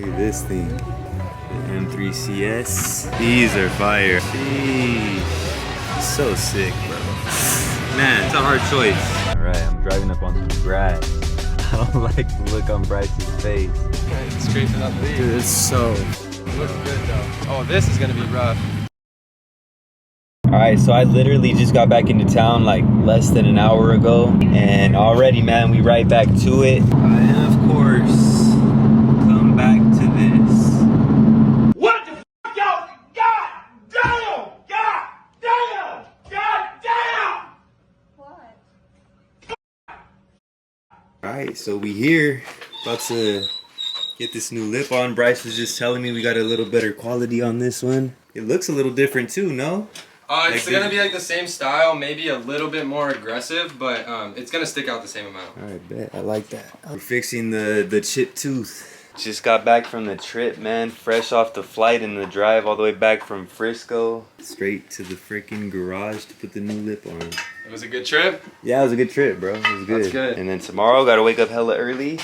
Look at this thing. The M3CS. These are fire. Sheesh. So sick, bro. Man, it's a hard choice. Alright, I'm driving up on some grass. I don't like the look on Bryce's face. It's scraping up leaves. Dude, it's so... It looks good though. Oh, this is gonna be rough. Alright, so I literally just got back into town like less than an hour ago. And already, man, we right back to it. And of course, come back to this. What the f*** y'all? God damn! God damn! God damn! What? Alright, so we here. About to get this new lip on. Bryce was just telling me we got a little better quality on this one. It looks a little different too, no? It's Like gonna be like the same style, maybe a little bit more aggressive, but it's gonna stick out the same amount. Alright, bet. I like that. We're fixing the chipped tooth. Just got back from the trip, man. Fresh off the flight and the drive all the way back from Frisco. Straight to the freaking garage to put the new lip on. It was a good trip? Yeah, it was a good trip, bro. It was good. That's good. And then tomorrow, gotta wake up hella early.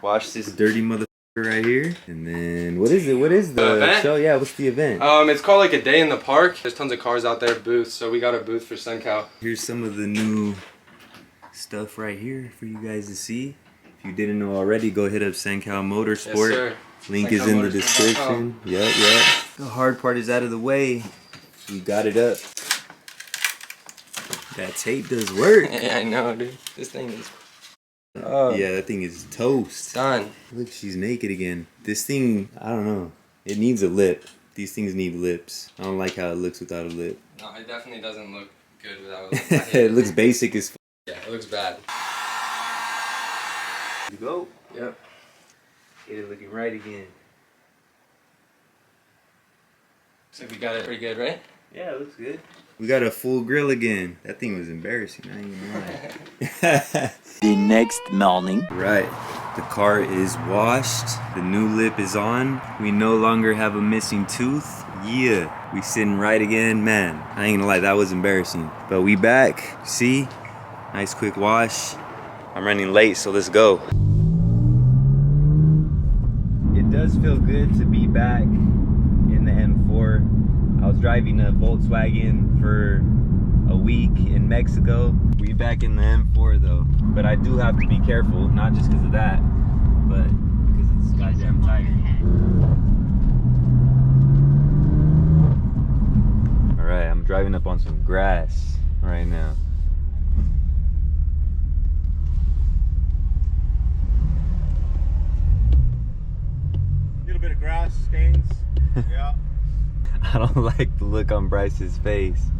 Wash this dirty motherfucker right here. And then, what is it? What is the event? show? Yeah, what's the event? It's called like a day in the park. There's tons of cars out there, booths, so we got a booth for SunCal. Here's some of the new stuff right here for you guys to see. If you didn't know already, go hit up SunCal Motorsport. Yes, sir. Link SunCal is in the Motorsport. description. Yep. The hard part is out of the way. You got it up. That tape does work. Yeah, I know, dude. This thing is... Yeah, that thing is toast. Done. Look, she's naked again. This thing, I don't know. It needs a lip. These things need lips. I don't like how it looks without a lip. No, it definitely doesn't look good without it. It looks basic as f. Yeah, it looks bad. You go. Yep. Get it looking right again. So we got it pretty good, right? Yeah, it looks good. We got a full grill again. That thing was embarrassing, I ain't gonna lie. The next morning. Right, the car is washed. The new lip is on. We no longer have a missing tooth. Yeah, we sitting right again. Man, I ain't gonna lie, that was embarrassing. But we back, see? Nice quick wash. I'm running late, so let's go. It does feel good to be back in the M4. I was driving a Volkswagen for a week in Mexico. We back in the M4 though. But I do have to be careful, not just because of that, but because it's goddamn tight. Alright, I'm driving up on some grass right now. Little bit of grass stains. Yeah. I don't like the look on Bryce's face.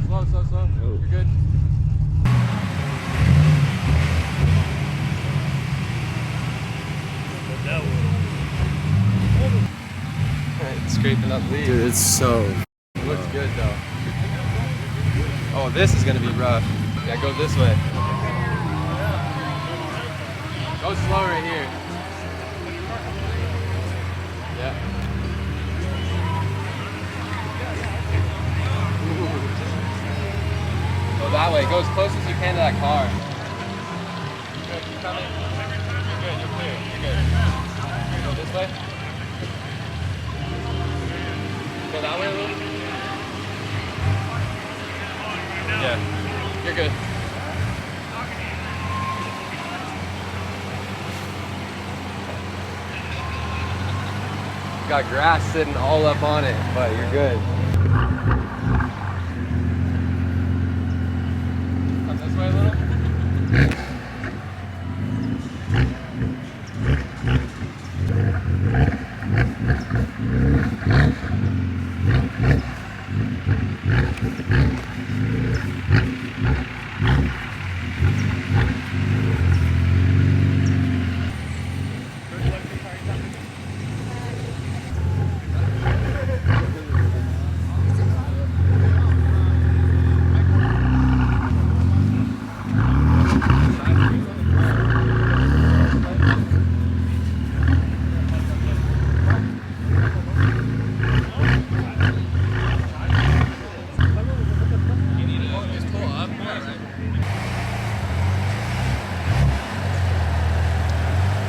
Slow. Oh. You're good. It's scraping up leaves. Dude, it's so... It looks good though. Oh, this is gonna be rough. Yeah, go this way. Go slow right here. Yeah. Go that way. Go as close as you can to that car. You good? You coming? You're good. You're clear. You're good. Go this way. Go that way a little. Yeah. You're good. Got grass sitting all up on it, but you're good. Come this way a little.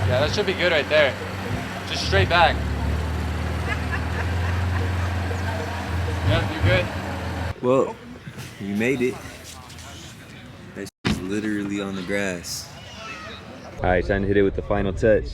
Yeah, that should be good right there. Just straight back. Yep, you're good. Well, you made it. That shit's literally on the grass. All right, time to hit it with the final touch.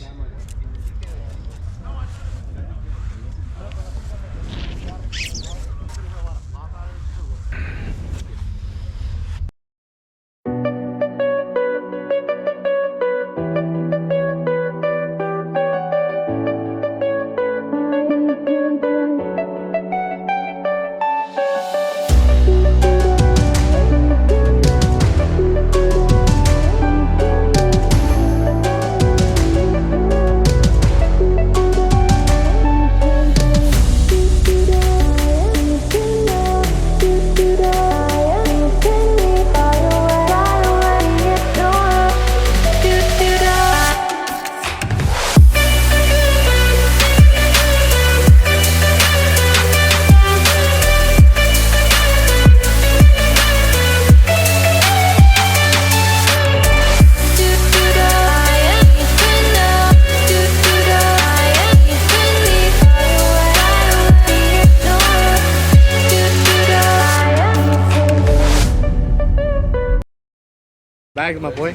Bags, my boy.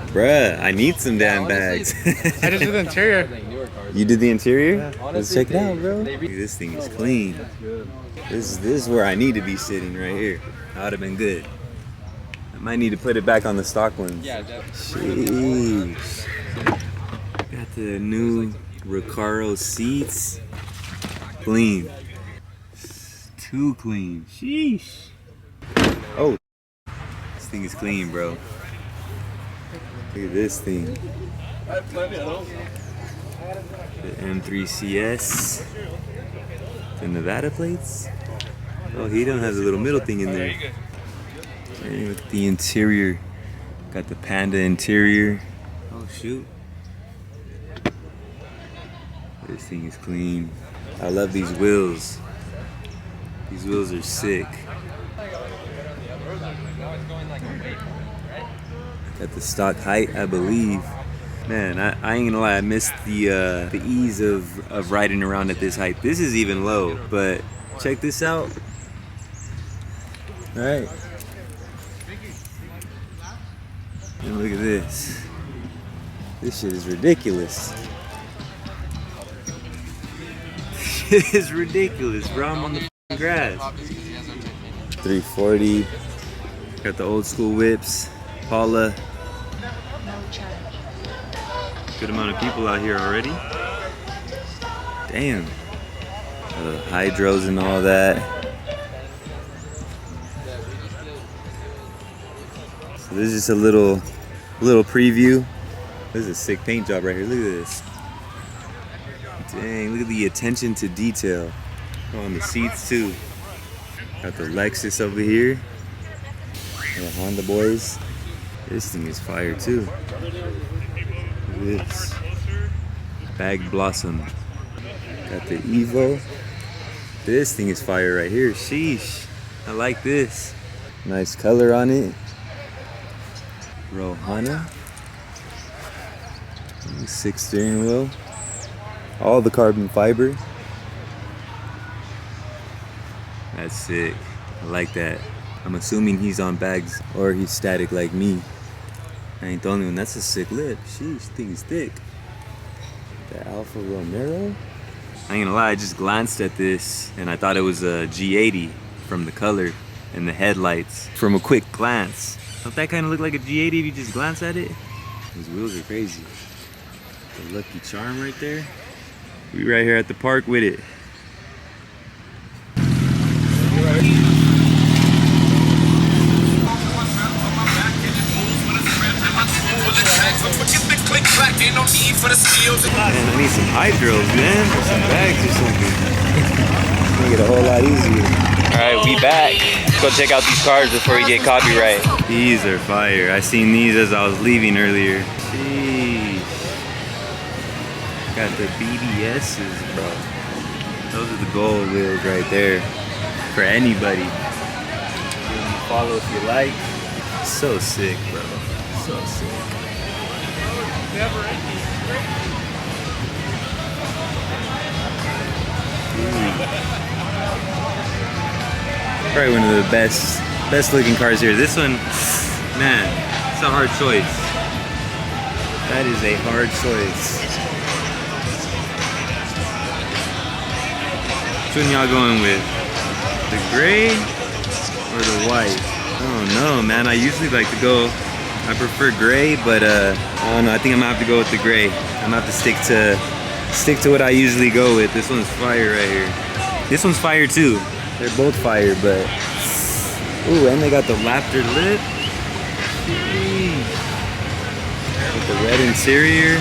Bruh, I need some damn bags. I just did the interior. You did the interior? Yeah. Let's check it out, bro. Dude, this thing is clean. This is where I need to be sitting right here. That would have been good. I might need to put it back on the stock ones. Yeah, definitely. Sheesh. Got the new Recaro seats. Clean. Too clean. Sheesh. Oh, this thing is clean, bro. Look at this thing. The M3CS. The Nevada plates. Oh, he don't have the little middle thing in there. And look at the interior. Got the Panda interior. Oh shoot. This thing is clean. I love these wheels. These wheels are sick. Got the stock height, I believe. Man, I ain't gonna lie, I missed the ease of riding around at this height. This is even low, but check this out. All right. And look at this. This shit is ridiculous. It is ridiculous, bro. I'm on the grass. 340. Got the old school whips. Paula. Good amount of people out here already. Damn. Hydros and all that. So this is just a little preview. This is a sick paint job right here. Look at this. Dang, look at the attention to detail. Oh, on the seats too. Got the Lexus over here. The Honda boys. This thing is fire too. Look at this. Bag Blossom. Got the Evo. This thing is fire right here. Sheesh. I like this. Nice color on it. Rohana. Sick steering wheel. All the carbon fiber. That's sick. I like that. I'm assuming he's on bags or he's static like me. I ain't the only one. That's a sick lip. Sheesh, thing is thick. The Alfa Romero. I ain't gonna lie, I just glanced at this and I thought it was a G80 from the color and the headlights. From a quick glance. Don't that kind of look like a G80 if you just glance at it? These wheels are crazy. The Lucky Charm right there. We right here at the park with it. Man, I need some hydros, man, or some bags or something. Make it a whole lot easier. Alright, we back. Let's go check out these cars before we get copyright. These are fire. I seen these as I was leaving earlier. Jeez. Got the BBS's, bro. Those are the gold wheels right there. For anybody. Follow if you like. So sick, bro. So sick. Probably one of the best looking cars here. This one, man, it's a hard choice. That is a hard choice. Which one y'all going with? The gray or the white? I don't know, man. I usually like to go, I prefer gray, but I don't know. I think I'm gonna have to go with the gray. I'm gonna have to stick to what I usually go with. This one's fire right here. This one's fire too. They're both fire, but ooh, and they got the laughter lip. With the red interior.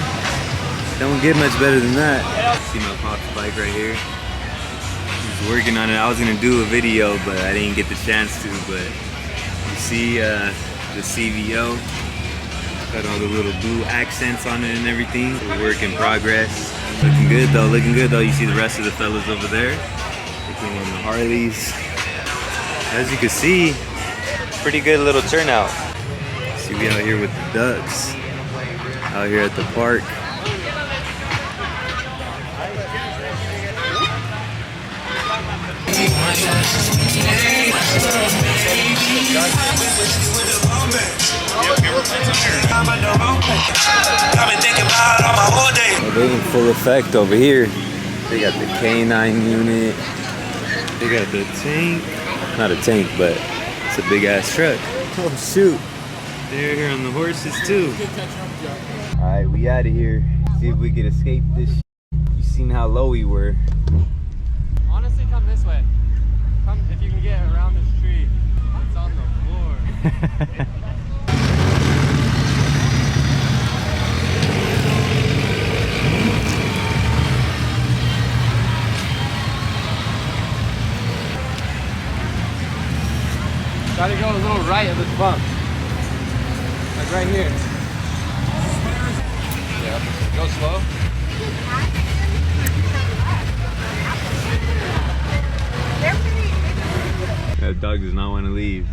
Don't get much better than that. See my pop's bike right here. He's working on it. I was gonna do a video, but I didn't get the chance to. But you see the CVO. Got all the little blue accents on it and everything. Work in progress. Looking good though, looking good though. You see the rest of the fellas over there. On the Harleys. As you can see, pretty good little turnout. See, we out here with the ducks. Out here at the park. Oh, they in full effect over here. They got the K9 unit. They got the tank. Not a tank, but it's a big ass truck. Oh shoot. They're here on the horses too. Alright, we out of here. See if we can escape this. You seen how low we were. Honestly, come this way. Come if you can get around this tree. It's on the floor. Gotta go a little right of this bump. Like right here. Yeah, go slow. That dog does not want to leave.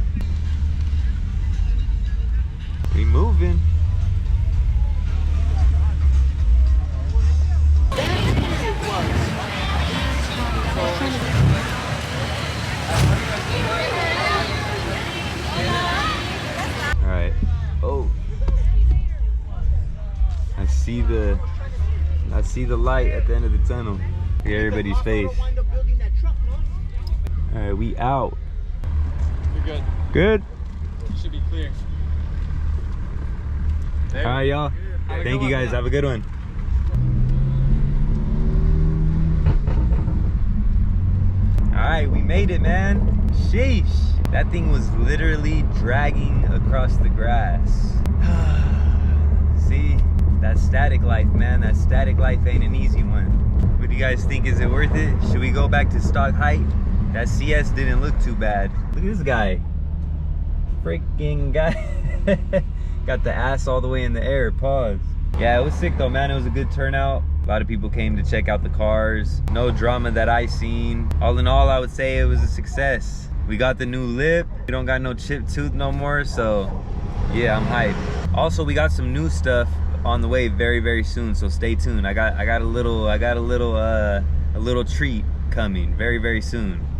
We moving. Oh, I see the light at the end of the tunnel. Look at everybody's face. All right, we out. You're good. Good? You should be clear. All right, y'all. Thank you guys. Have a good one. All right, we made it, man. Sheesh. That thing was literally dragging across the grass. See, that static life, man. That static life ain't an easy one. What do you guys think? Is it worth it? Should we go back to stock height? That CS didn't look too bad. Look at this guy. Freaking guy. Got the ass all the way in the air. Pause. Yeah, it was sick though, man. It was a good turnout. A lot of people came to check out the cars. No drama that I seen. All in all, I would say it was a success. We got the new lip. We don't got no chipped tooth no more, so yeah, I'm hyped. Also, we got some new stuff on the way very, very soon, so stay tuned. I got a little treat coming very, very soon.